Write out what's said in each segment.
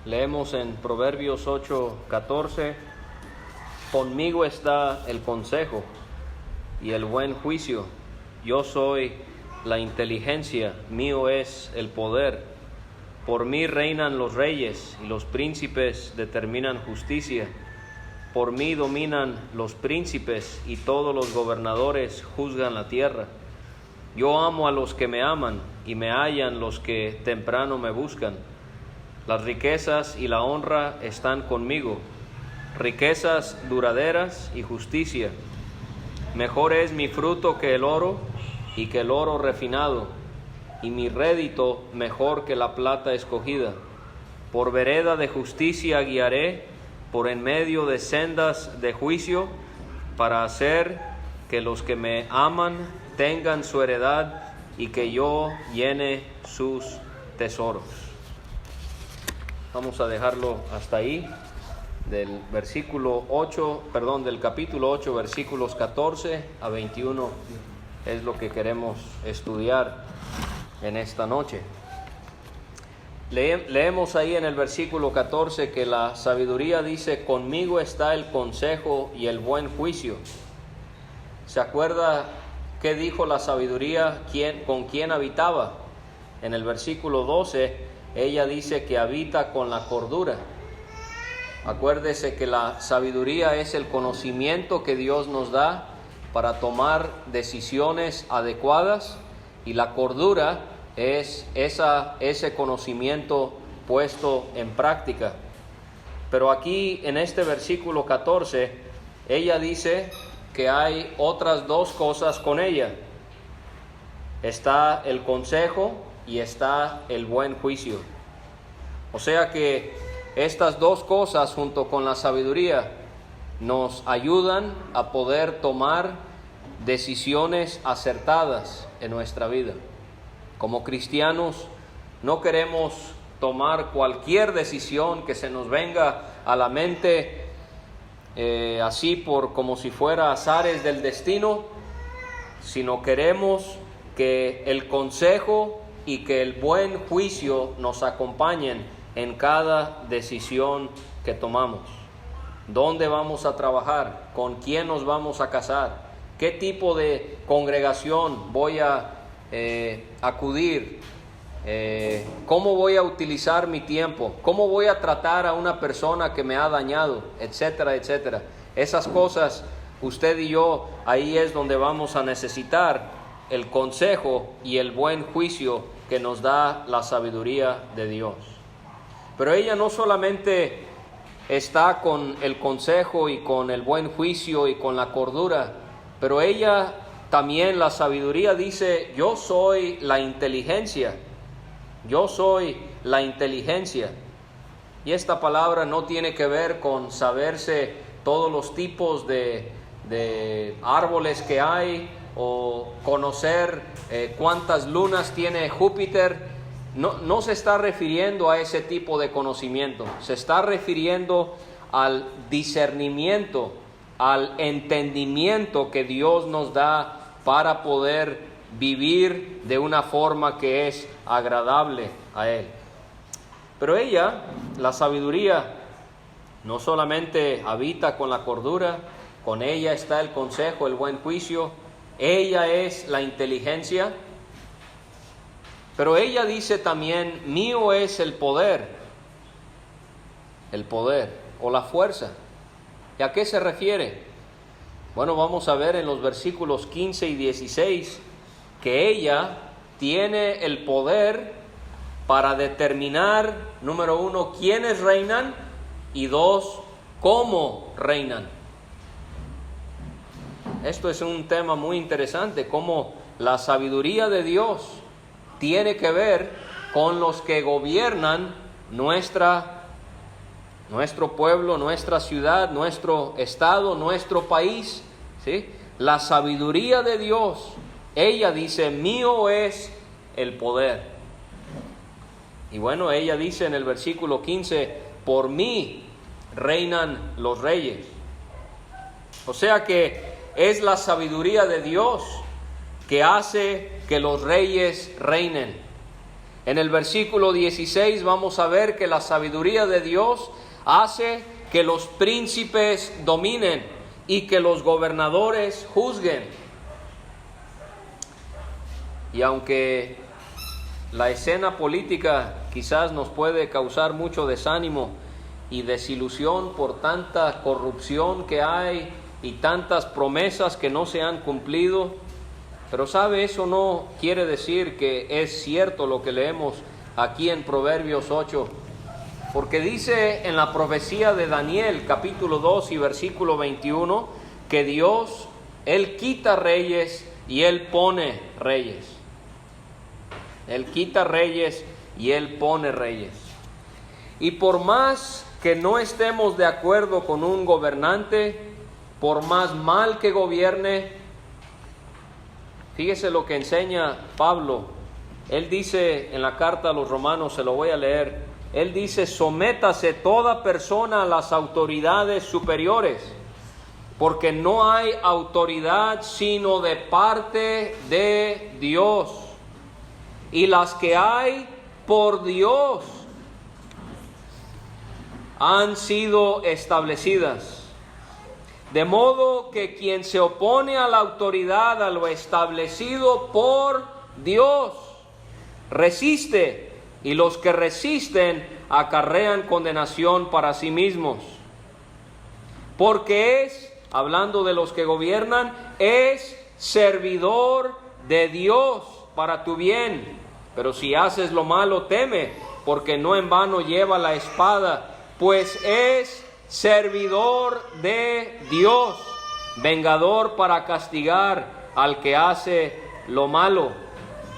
Leemos en Proverbios 8:14: Conmigo está el consejo y el buen juicio. Yo soy la inteligencia, mío es el poder. Por mí reinan los reyes y los príncipes determinan justicia. Por mí dominan los príncipes y todos los gobernadores juzgan la tierra. Yo amo a los que me aman y me hallan los que temprano me buscan. Las riquezas y la honra están conmigo, riquezas duraderas y justicia. Mejor es mi fruto que el oro y que el oro refinado, y mi rédito mejor que la plata escogida. Por vereda de justicia guiaré, por en medio de sendas de juicio, para hacer que los que me aman tengan su heredad y que yo llene sus tesoros. Vamos a dejarlo hasta ahí, del capítulo 8, versículos 14 a 21, es lo que queremos estudiar en esta noche. Leemos ahí en el versículo 14 que la sabiduría dice: conmigo está el consejo y el buen juicio. ¿Se acuerda qué dijo la sabiduría? ¿Con quién habitaba? En el versículo 12, ella dice que habita con la cordura. Acuérdese que la sabiduría es el conocimiento que Dios nos da para tomar decisiones adecuadas, y la cordura es ese conocimiento puesto en práctica. Pero aquí en este versículo 14, ella dice que hay otras dos cosas con ella. Está el consejo y está el buen juicio. O sea que estas dos cosas, junto con la sabiduría, nos ayudan a poder tomar decisiones acertadas en nuestra vida. Como cristianos, no queremos tomar cualquier decisión que se nos venga a la mente, así como si fuera azares del destino, sino queremos que el consejo y que el buen juicio nos acompañen en cada decisión que tomamos. ¿Dónde vamos a trabajar? ¿Con quién nos vamos a casar? ¿Qué tipo de congregación voy a acudir? ¿Cómo voy a utilizar mi tiempo? ¿Cómo voy a tratar a una persona que me ha dañado? Etcétera, etcétera. Esas cosas, usted y yo, ahí es donde vamos a necesitar el consejo y el buen juicio que nos da la sabiduría de Dios. Pero ella no solamente está con el consejo y con el buen juicio y con la cordura, pero ella también, la sabiduría dice: yo soy la inteligencia. Yo soy la inteligencia. Y esta palabra no tiene que ver con saberse todos los tipos de árboles que hay, o conocer cuántas lunas tiene Júpiter. No se está refiriendo a ese tipo de conocimiento. Se está refiriendo al discernimiento, al entendimiento que Dios nos da para poder vivir de una forma que es agradable a Él. Pero ella, la sabiduría, no solamente habita con la cordura, con ella está el consejo, el buen juicio. Ella es la inteligencia. Pero ella dice también: mío es el poder o la fuerza. ¿Y a qué se refiere? Bueno, vamos a ver en los versículos 15 y 16 que ella tiene el poder para determinar, número 1, quiénes reinan, y 2, cómo reinan. Esto es un tema muy interesante, cómo la sabiduría de Dios tiene que ver con los que gobiernan nuestro pueblo, nuestra ciudad, nuestro estado, nuestro país, ¿sí? La sabiduría de Dios, ella dice: mío es el poder. Y bueno, ella dice en el versículo 15: por mí reinan los reyes. O sea que es la sabiduría de Dios que hace que los reyes reinen. En el versículo 16 vamos a ver que la sabiduría de Dios hace que los príncipes dominen y que los gobernadores juzguen. Y aunque la escena política quizás nos puede causar mucho desánimo y desilusión por tanta corrupción que hay y tantas promesas que no se han cumplido, pero sabe, eso no quiere decir que es cierto lo que leemos aquí en Proverbios 8, porque dice en la profecía de Daniel capítulo 2 y versículo 21 que Dios, Él quita reyes y Él pone reyes. Él quita reyes y Él pone reyes. Y por más que no estemos de acuerdo con un gobernante, por más mal que gobierne, fíjese lo que enseña Pablo. Él dice en la carta a los Romanos, se lo voy a leer, él dice: sométase toda persona a las autoridades superiores, porque no hay autoridad sino de parte de Dios, y las que hay por Dios han sido establecidas. De modo que quien se opone a la autoridad, a lo establecido por Dios, resiste, y los que resisten acarrean condenación para sí mismos. Porque es, hablando de los que gobiernan, es servidor de Dios para tu bien. Pero si haces lo malo, teme, porque no en vano lleva la espada, pues es servidor de Dios, vengador para castigar al que hace lo malo.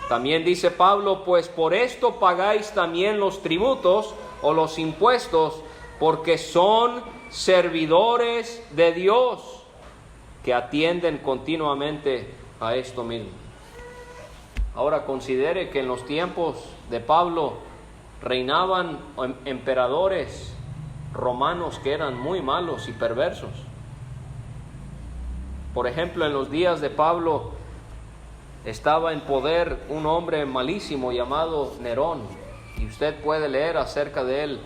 También dice Pablo: pues por esto pagáis también los tributos o los impuestos, porque son servidores de Dios, que atienden continuamente a esto mismo. Ahora considere que en los tiempos de Pablo reinaban emperadores romanos que eran muy malos y perversos. Por ejemplo, en los días de Pablo estaba en poder un hombre malísimo llamado Nerón, y usted puede leer acerca de él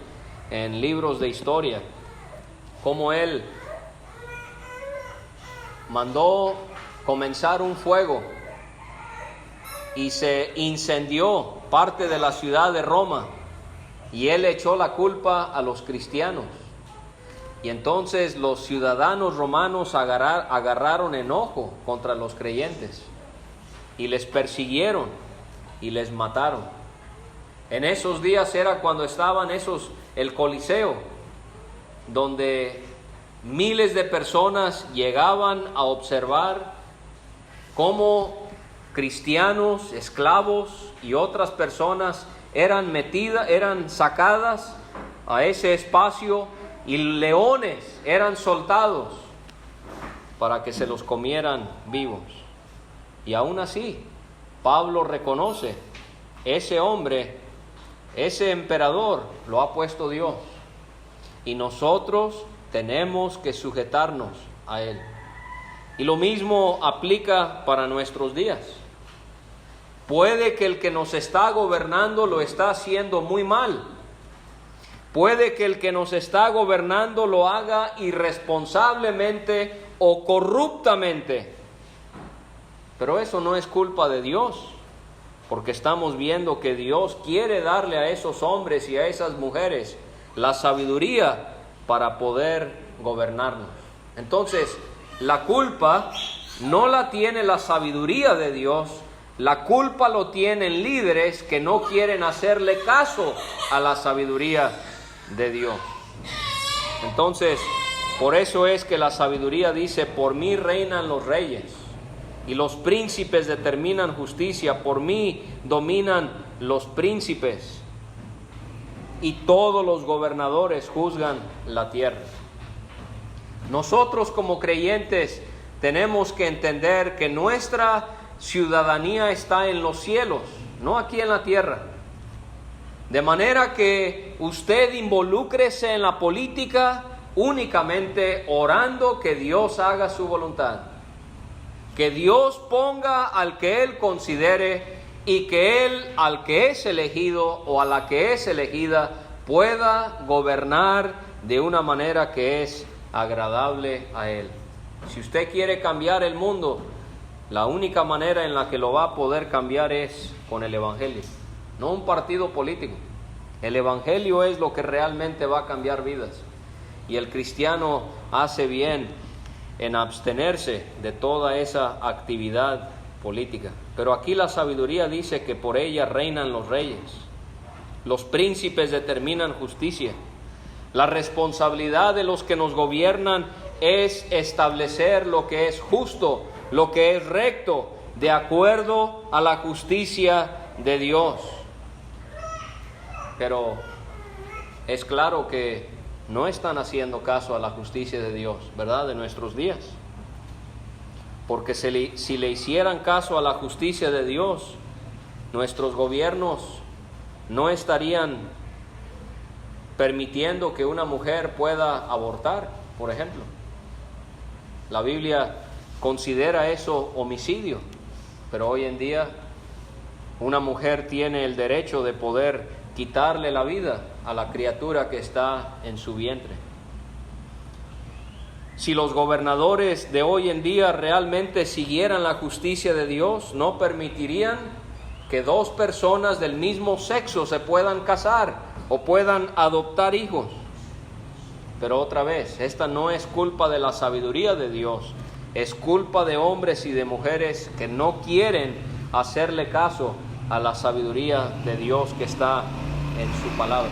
en libros de historia, cómo él mandó comenzar un fuego y se incendió parte de la ciudad de Roma, y él echó la culpa a los cristianos. Y entonces los ciudadanos romanos agarraron enojo contra los creyentes y les persiguieron y les mataron. En esos días era cuando estaban el Coliseo, donde miles de personas llegaban a observar cómo cristianos, esclavos y otras personas eran sacadas a ese espacio, y leones eran soltados para que se los comieran vivos. Y aún así, Pablo reconoce: ese hombre, ese emperador, lo ha puesto Dios, y nosotros tenemos que sujetarnos a él. Y lo mismo aplica para nuestros días. Puede que el que nos está gobernando lo está haciendo muy mal. Puede que el que nos está gobernando lo haga irresponsablemente o corruptamente. Pero eso no es culpa de Dios, porque estamos viendo que Dios quiere darle a esos hombres y a esas mujeres la sabiduría para poder gobernarnos. Entonces, la culpa no la tiene la sabiduría de Dios, la culpa lo tienen líderes que no quieren hacerle caso a la sabiduría de Dios. Entonces, por eso es que la sabiduría dice: por mí reinan los reyes, y los príncipes determinan justicia, por mí dominan los príncipes, y todos los gobernadores juzgan la tierra. Nosotros como creyentes tenemos que entender que nuestra ciudadanía está en los cielos, no aquí en la tierra. De manera que usted involúcrese en la política únicamente orando que Dios haga su voluntad, que Dios ponga al que Él considere y que Él, al que es elegido o a la que es elegida, pueda gobernar de una manera que es agradable a Él. Si usted quiere cambiar el mundo, la única manera en la que lo va a poder cambiar es con el Evangelio, no un partido político. El Evangelio es lo que realmente va a cambiar vidas. Y el cristiano hace bien en abstenerse de toda esa actividad política. Pero aquí la sabiduría dice que por ella reinan los reyes. Los príncipes determinan justicia. La responsabilidad de los que nos gobiernan es establecer lo que es justo, lo que es recto, de acuerdo a la justicia de Dios. Pero es claro que no están haciendo caso a la justicia de Dios, ¿verdad?, de nuestros días. Porque si le hicieran caso a la justicia de Dios, nuestros gobiernos no estarían permitiendo que una mujer pueda abortar, por ejemplo. La Biblia considera eso homicidio, pero hoy en día una mujer tiene el derecho de poder quitarle la vida a la criatura que está en su vientre. Si los gobernadores de hoy en día realmente siguieran la justicia de Dios, no permitirían que dos personas del mismo sexo se puedan casar o puedan adoptar hijos. Pero otra vez, esta no es culpa de la sabiduría de Dios, es culpa de hombres y de mujeres que no quieren hacerle caso a la sabiduría de Dios que está en su palabra.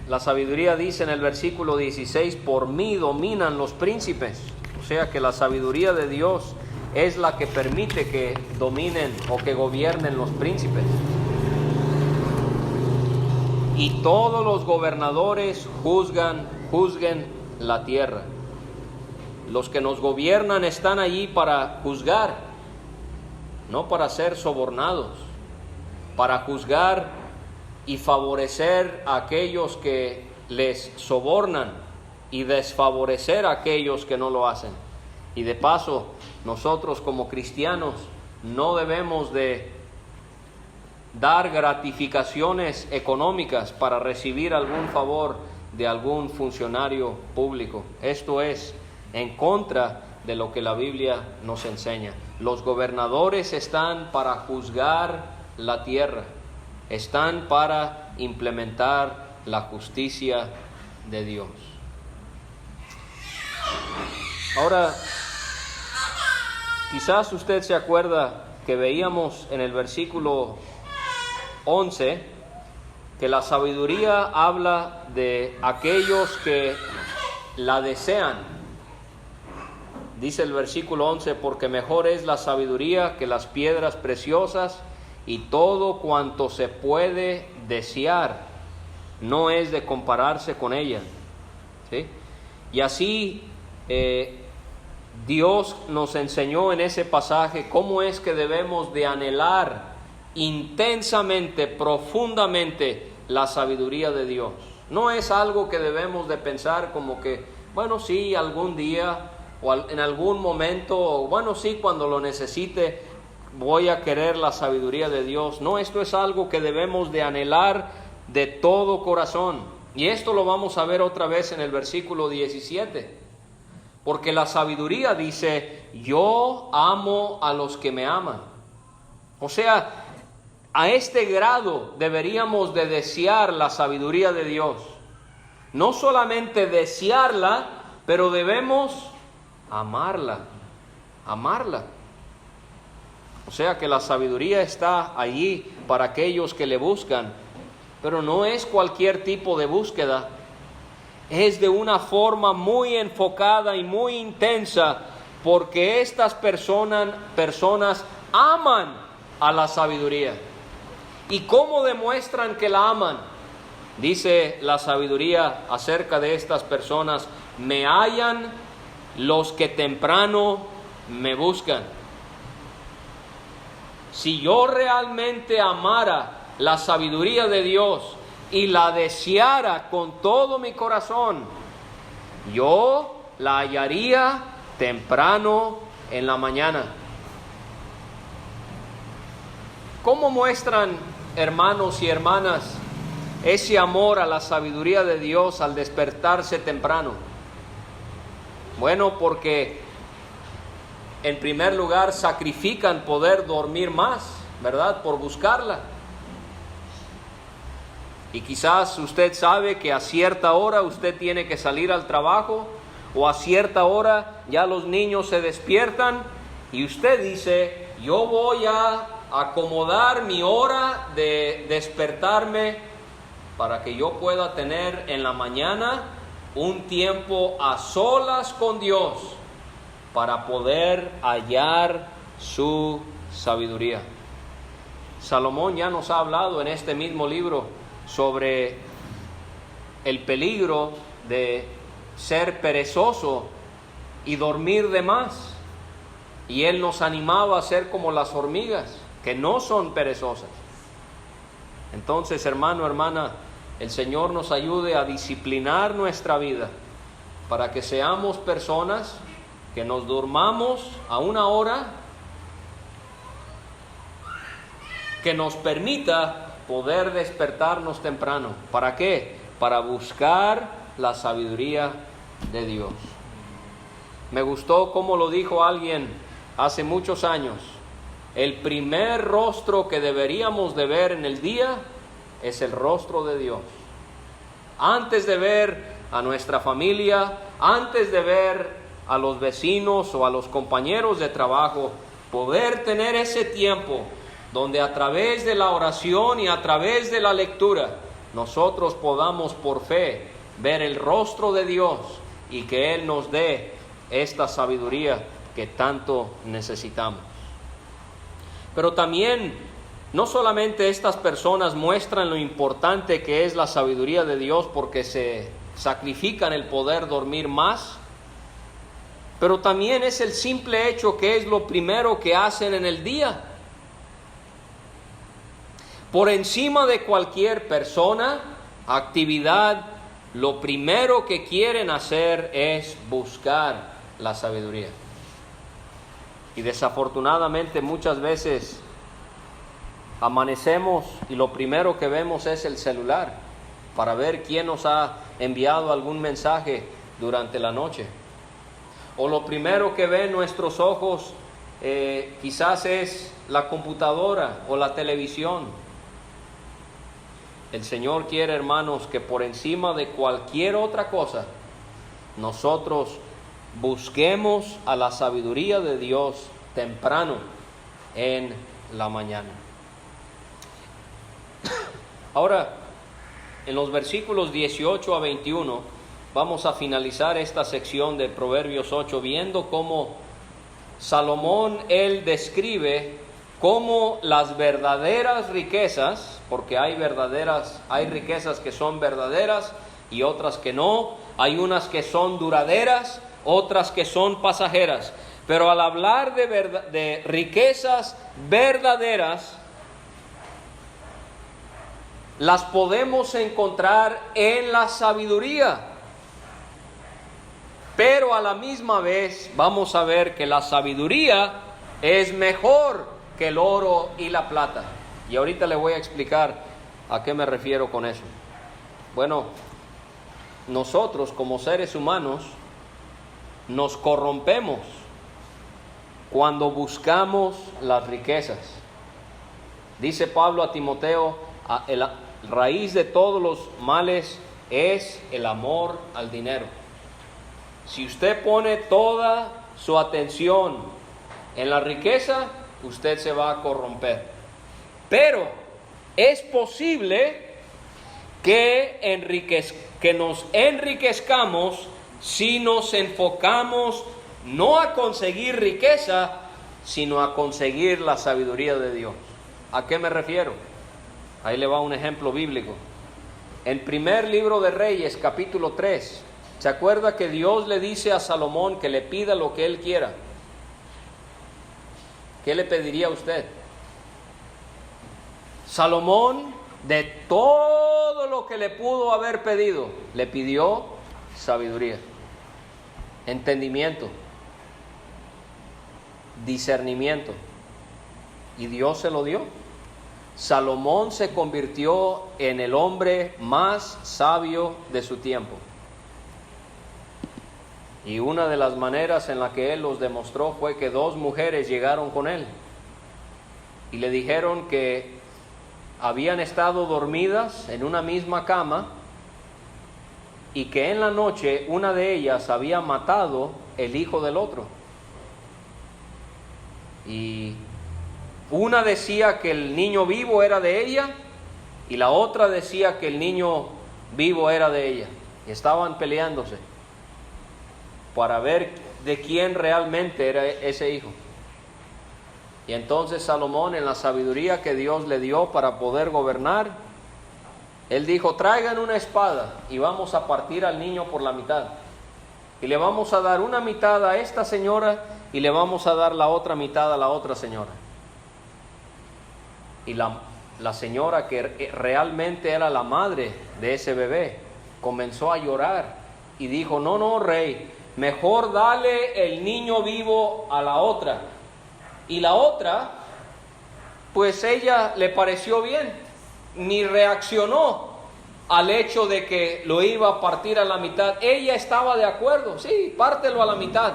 La sabiduría dice en el versículo 16, por mí dominan los príncipes. O sea que la sabiduría de Dios es la que permite que dominen o que gobiernen los príncipes. Y todos los gobernadores juzguen la tierra. Los que nos gobiernan están allí para juzgar, no para ser sobornados, para juzgar y favorecer a aquellos que les sobornan y desfavorecer a aquellos que no lo hacen. Y de paso, nosotros como cristianos no debemos de dar gratificaciones económicas para recibir algún favor de algún funcionario público. Esto es en contra de lo que la Biblia nos enseña. Los gobernadores están para juzgar la tierra, están para implementar la justicia de Dios. Ahora, quizás usted se acuerda que veíamos en el versículo 11 que la sabiduría habla de aquellos que la desean. Dice el versículo 11, porque mejor es la sabiduría que las piedras preciosas, y todo cuanto se puede desear no es de compararse con ella. ¿Sí? Y así Dios nos enseñó en ese pasaje cómo es que debemos de anhelar intensamente, profundamente la sabiduría de Dios. No es algo que debemos de pensar como que, bueno, sí, algún día o en algún momento, o bueno, sí, cuando lo necesite, voy a querer la sabiduría de Dios. No, esto es algo que debemos de anhelar de todo corazón. Y esto lo vamos a ver otra vez en el versículo 17. Porque la sabiduría dice, yo amo a los que me aman. O sea, a este grado deberíamos de desear la sabiduría de Dios. No solamente desearla, pero debemos amarla. O sea que la sabiduría está allí para aquellos que le buscan, pero no es cualquier tipo de búsqueda. Es de una forma muy enfocada y muy intensa, porque estas personas aman a la sabiduría. ¿Y cómo demuestran que la aman? Dice la sabiduría acerca de estas personas, me hallan los que temprano me buscan. Si yo realmente amara la sabiduría de Dios y la deseara con todo mi corazón, yo la hallaría temprano en la mañana. ¿Cómo muestran, hermanos y hermanas, ese amor a la sabiduría de Dios al despertarse temprano? Bueno, porque en primer lugar sacrifican poder dormir más, ¿verdad? Por buscarla. Y quizás usted sabe que a cierta hora usted tiene que salir al trabajo, o a cierta hora ya los niños se despiertan y usted dice: yo voy a acomodar mi hora de despertarme para que yo pueda tener en la mañana un tiempo a solas con Dios para poder hallar su sabiduría. Salomón ya nos ha hablado en este mismo libro sobre el peligro de ser perezoso y dormir de más. Y él nos animaba a ser como las hormigas, que no son perezosas. Entonces, hermano, hermana, el Señor nos ayude a disciplinar nuestra vida para que seamos personas que nos durmamos a una hora que nos permita poder despertarnos temprano. ¿Para qué? Para buscar la sabiduría de Dios. Me gustó cómo lo dijo alguien hace muchos años: el primer rostro que deberíamos de ver en el día es el rostro de Dios. Antes de ver a nuestra familia, antes de ver a los vecinos o a los compañeros de trabajo, poder tener ese tiempo donde a través de la oración y a través de la lectura nosotros podamos por fe ver el rostro de Dios y que Él nos dé esta sabiduría que tanto necesitamos. Pero también, no solamente estas personas muestran lo importante que es la sabiduría de Dios porque se sacrifican el poder dormir más, pero también es el simple hecho que es lo primero que hacen en el día. Por encima de cualquier persona, actividad, lo primero que quieren hacer es buscar la sabiduría. Y desafortunadamente muchas veces amanecemos y lo primero que vemos es el celular para ver quién nos ha enviado algún mensaje durante la noche. O lo primero que ven nuestros ojos quizás es la computadora o la televisión. El Señor quiere, hermanos, que por encima de cualquier otra cosa nosotros busquemos a la sabiduría de Dios temprano en la mañana. Ahora, en los versículos 18 a 21, vamos a finalizar esta sección de Proverbios 8 viendo cómo Salomón, él describe cómo las verdaderas riquezas, porque hay riquezas que son verdaderas y otras que no, hay unas que son duraderas, otras que son pasajeras, pero al hablar de riquezas verdaderas, las podemos encontrar en la sabiduría. Pero a la misma vez vamos a ver que la sabiduría es mejor que el oro y la plata. Y ahorita le voy a explicar a qué me refiero con eso. Bueno, nosotros como seres humanos nos corrompemos cuando buscamos las riquezas. Dice Pablo a Timoteo: la raíz de todos los males es el amor al dinero. Si usted pone toda su atención en la riqueza, usted se va a corromper. Pero es posible que nos enriquezcamos si nos enfocamos no a conseguir riqueza, sino a conseguir la sabiduría de Dios. ¿A qué me refiero? Ahí le va un ejemplo bíblico. En primer libro de Reyes, capítulo 3, ¿se acuerda que Dios le dice a Salomón que le pida lo que él quiera? ¿Qué le pediría a usted? Salomón, de todo lo que le pudo haber pedido, le pidió sabiduría, entendimiento, discernimiento. Y Dios se lo dio. Salomón se convirtió en el hombre más sabio de su tiempo. Y una de las maneras en la que él los demostró fue que 2 mujeres llegaron con él y le dijeron que habían estado dormidas en una misma cama y que en la noche una de ellas había matado el hijo del otro. Y una decía que el niño vivo era de ella y la otra decía que el niño vivo era de ella. Y estaban peleándose para ver de quién realmente era ese hijo. Y entonces Salomón, en la sabiduría que Dios le dio para poder gobernar, él dijo: traigan una espada y vamos a partir al niño por la mitad. Y le vamos a dar una mitad a esta señora y le vamos a dar la otra mitad a la otra señora. Y la señora, que realmente era la madre de ese bebé, comenzó a llorar y dijo: no, rey, mejor dale el niño vivo a la otra. Y la otra, pues ella le pareció bien, ni reaccionó al hecho de que lo iba a partir a la mitad. Ella estaba de acuerdo: sí, pártelo a la mitad.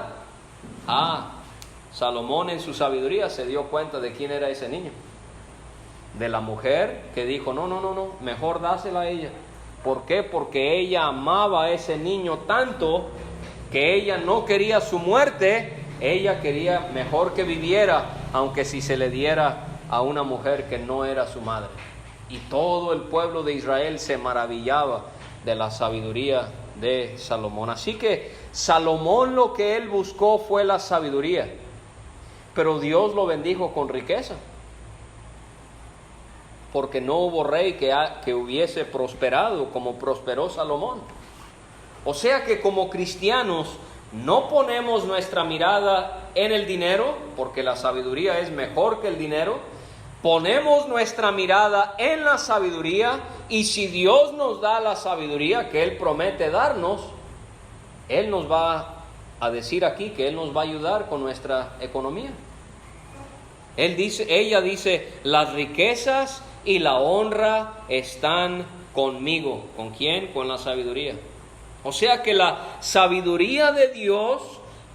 Salomón en su sabiduría se dio cuenta de quién era ese niño. De la mujer que dijo: no, mejor dásela a ella. ¿Por qué? Porque ella amaba a ese niño tanto que ella no quería su muerte. Ella quería mejor que viviera, aunque si se le diera a una mujer que no era su madre. Y todo el pueblo de Israel se maravillaba de la sabiduría de Salomón. Así que Salomón, lo que él buscó fue la sabiduría, pero Dios lo bendijo con riqueza, porque no hubo rey que hubiese prosperado como prosperó Salomón. O sea que como cristianos no ponemos nuestra mirada en el dinero, porque la sabiduría es mejor que el dinero. Ponemos nuestra mirada en la sabiduría, y si Dios nos da la sabiduría que Él promete darnos, Él nos va a decir aquí que Él nos va a ayudar con nuestra economía. Ella dice: las riquezas y la honra están conmigo. ¿Con quién? Con la sabiduría. O sea que la sabiduría de Dios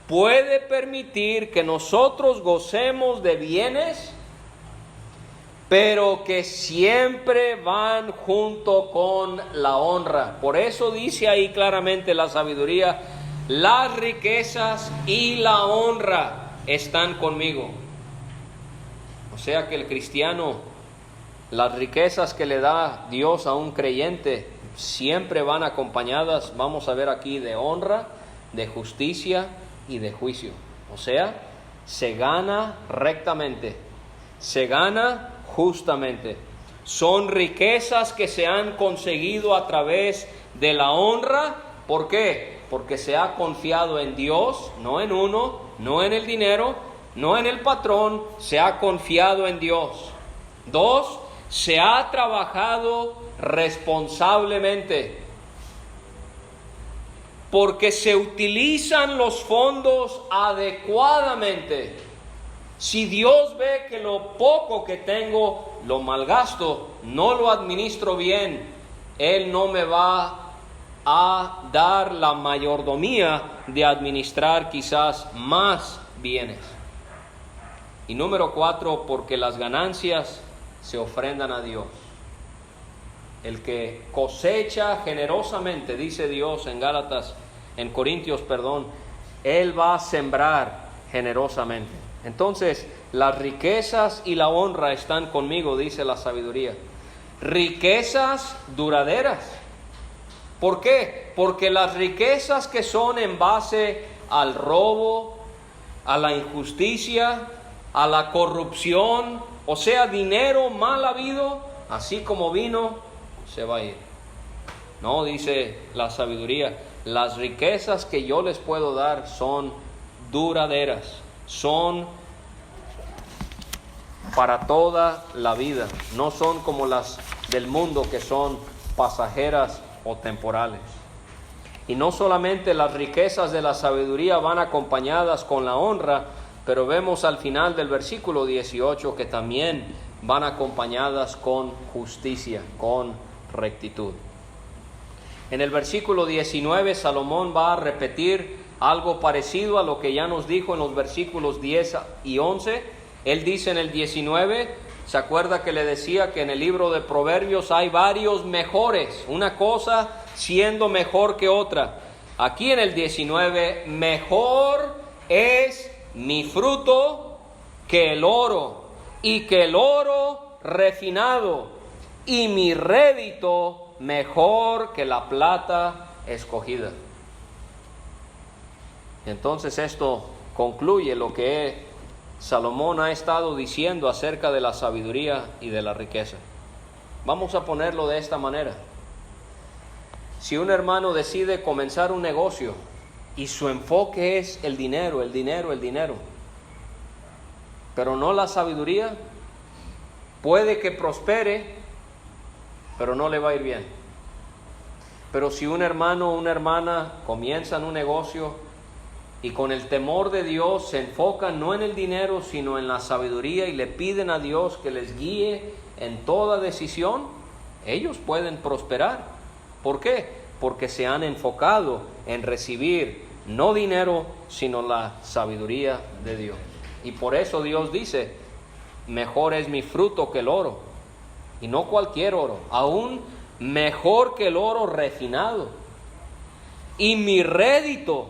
puede permitir que nosotros gocemos de bienes, pero que siempre van junto con la honra. Por eso dice ahí claramente la sabiduría: las riquezas y la honra están conmigo. O sea que el cristiano, las riquezas que le da Dios a un creyente siempre van acompañadas, vamos a ver aquí, de honra, de justicia y de juicio. O sea, se gana rectamente, se gana justamente. Son riquezas que se han conseguido a través de la honra. ¿Por qué? Porque se ha confiado en Dios, no en uno, no en el dinero, no en el patrón, se ha confiado en Dios. 2, se ha trabajado responsablemente, porque se utilizan los fondos adecuadamente. Si Dios ve que lo poco que tengo lo malgasto, no lo administro bien, Él no me va a dar la mayordomía de administrar quizás más bienes. Y número 4, porque las ganancias se ofrendan a Dios. El que cosecha generosamente, dice Dios en Corintios, Él va a sembrar generosamente. Entonces, las riquezas y la honra están conmigo, dice la sabiduría. Riquezas duraderas. ¿Por qué? Porque las riquezas que son en base al robo, a la injusticia, a la corrupción, o sea, dinero mal habido, así como vino, se va a ir. No, dice la sabiduría, las riquezas que yo les puedo dar son duraderas, son para toda la vida, no son como las del mundo que son pasajeras o temporales. Y no solamente las riquezas de la sabiduría van acompañadas con la honra, pero vemos al final del versículo 18 que también van acompañadas con justicia, con rectitud. En el versículo 19, Salomón va a repetir algo parecido a lo que ya nos dijo en los versículos 10 y 11. Él dice en el 19, ¿se acuerda que le decía que en el libro de Proverbios hay varios mejores? Una cosa siendo mejor que otra. Aquí en el 19, mejor es mi fruto que el oro, y que el oro refinado, y mi rédito mejor que la plata escogida. Entonces esto concluye lo que Salomón ha estado diciendo acerca de la sabiduría y de la riqueza. Vamos a ponerlo de esta manera. Si un hermano decide comenzar un negocio y su enfoque es el dinero, pero no la sabiduría, puede que prospere, pero no le va a ir bien. Pero si un hermano o una hermana comienzan un negocio y con el temor de Dios se enfocan no en el dinero, sino en la sabiduría, y le piden a Dios que les guíe en toda decisión, ellos pueden prosperar. ¿Por qué? Porque se han enfocado en recibir no dinero, sino la sabiduría de Dios. Y por eso Dios dice, mejor es mi fruto que el oro, y no cualquier oro, aún mejor que el oro refinado. Y mi rédito,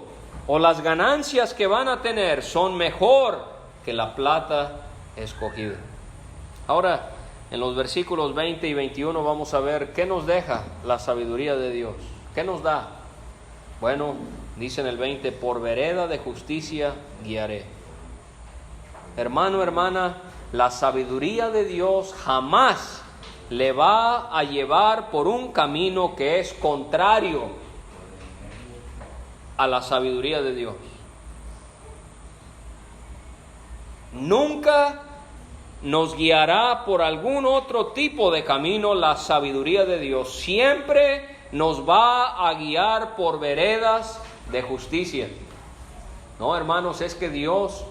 o las ganancias que van a tener, son mejor que la plata escogida. Ahora, en los versículos 20 y 21 vamos a ver qué nos deja la sabiduría de Dios. ¿Qué nos da? Bueno, dice en el 20, por vereda de justicia guiaré. Hermano, hermana, la sabiduría de Dios jamás le va a llevar por un camino que es contrario a la sabiduría de Dios. Nunca nos guiará por algún otro tipo de camino la sabiduría de Dios. Siempre nos va a guiar por veredas de justicia. No, hermanos, es que Dios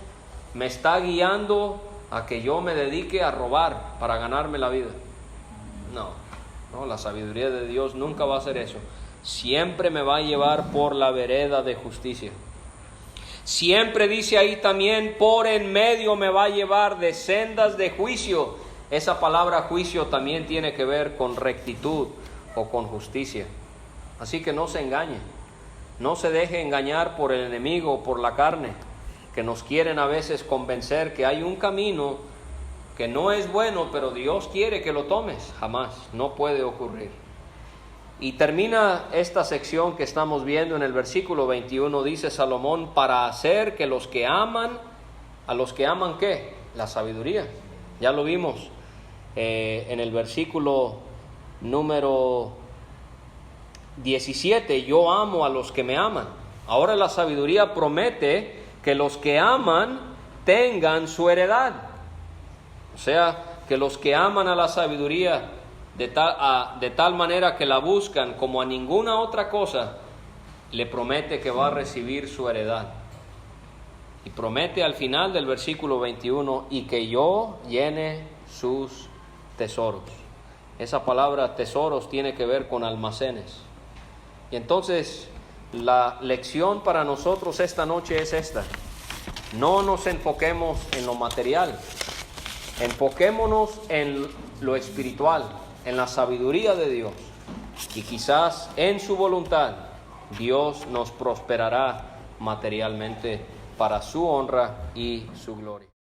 me está guiando a que yo me dedique a robar para ganarme la vida. No, la sabiduría de Dios nunca va a hacer eso. Siempre me va a llevar por la vereda de justicia. Siempre dice ahí también, por en medio me va a llevar de sendas de juicio. Esa palabra juicio también tiene que ver con rectitud o con justicia. Así que no se engañe, no se deje engañar por el enemigo o por la carne, que nos quieren a veces convencer que hay un camino que no es bueno, pero Dios quiere que lo tomes. Jamás, no puede ocurrir. Y termina esta sección que estamos viendo en el versículo 21, dice Salomón, para hacer que los que aman, ¿a los que aman qué? La sabiduría. Ya lo vimos en el versículo número 17, yo amo a los que me aman. Ahora la sabiduría promete que los que aman tengan su heredad. O sea, que los que aman a la sabiduría de tal manera que la buscan como a ninguna otra cosa, le promete que va a recibir su heredad. Y promete al final del versículo 21, y que yo llene sus tesoros. Esa palabra tesoros tiene que ver con almacenes. Y entonces la lección para nosotros esta noche es esta: no nos enfoquemos en lo material, enfoquémonos en lo espiritual, en la sabiduría de Dios, y quizás en su voluntad Dios nos prosperará materialmente para su honra y su gloria.